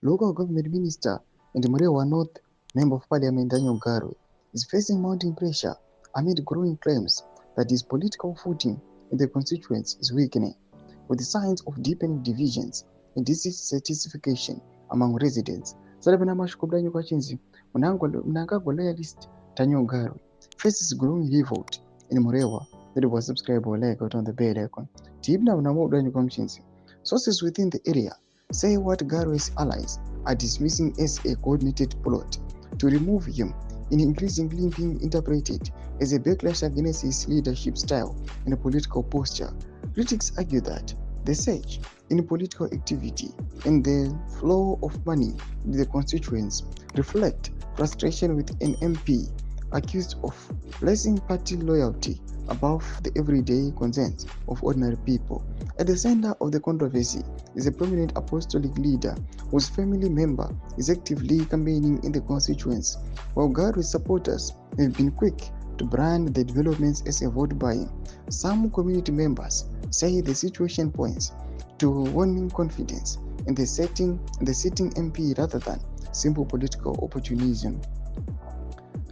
Local government minister and Murewa North Member of Parliament Daniel Garwe is facing mounting pressure amid growing claims that his political footing in the constituency is weakening, with signs of deepening divisions and dissatisfaction among residents. Salabana Mashkubdanyo Kwachinzi, Munangagwa loyalist Daniel Garwe faces growing revolt in Murewa that was subscribed or like out on the bell icon. Tibna Namudanyo Kwachinzi. Sources within the area say what Garwe's allies are dismissing as a coordinated plot to remove him, in increasingly being interpreted as a backlash against his leadership style and political posture. Critics argue that the surge in political activity and the flow of money in the constituents reflect frustration with an MP accused of placing party loyalty above the everyday concerns of ordinary people. At the center of the controversy is a prominent apostolic leader whose family member is actively campaigning in the constituency, while Garwe's supporters have been quick to brand the developments as a vote buying. Some community members say the situation points to waning confidence in the sitting MP rather than simple political opportunism.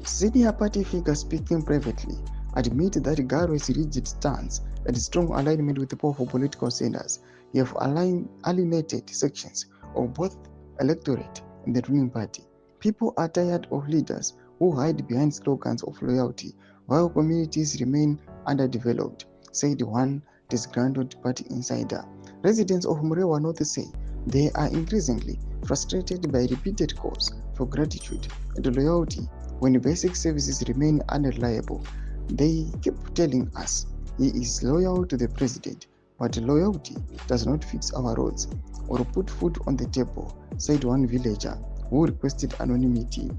Senior party figures speaking privately admit that Garwe's rigid stance and strong alignment with powerful political centers have alienated sections of both electorate and the ruling party. People are tired of leaders who hide behind slogans of loyalty while communities remain underdeveloped, said one disgruntled party insider. Residents of Murewa North say they are increasingly frustrated by repeated calls for gratitude and loyalty when basic services remain unreliable. They keep telling us he is loyal to the president, but loyalty does not fix our roads or put food on the table, said one villager who requested anonymity.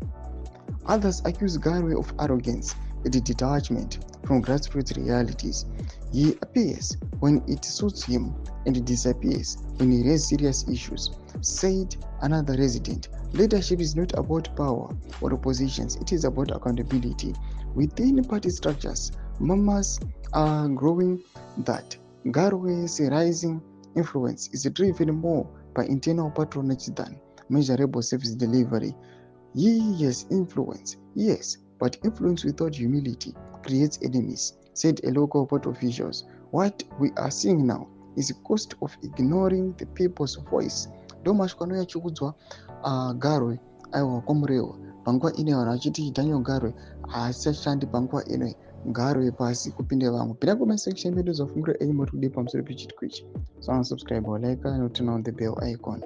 Others accuse Garwe of arrogance and detachment from grassroots realities. He appears when it suits him and disappears when he raises serious issues, said another resident. Leadership is not about power or oppositions, it is about accountability. Within party structures, murmurs are growing that Garwe's rising influence is driven more by internal patronage than measurable service delivery. He has influence, yes, but influence without humility creates enemies, said a local port officials. What we are seeing now is the cost of ignoring the people's voice. Domashkwano yachiudzwa Garwe aiwa kwaMurewa panguva ine vanhu vachiti Daniel Garwe haasashandi panguva ino Garwe pasi kupinde vamwe. Pinda kumasection medu zofungura enyi muri kudii pamusoro pechitiko ichi. So unsubscribe or like and turn on the bell icon.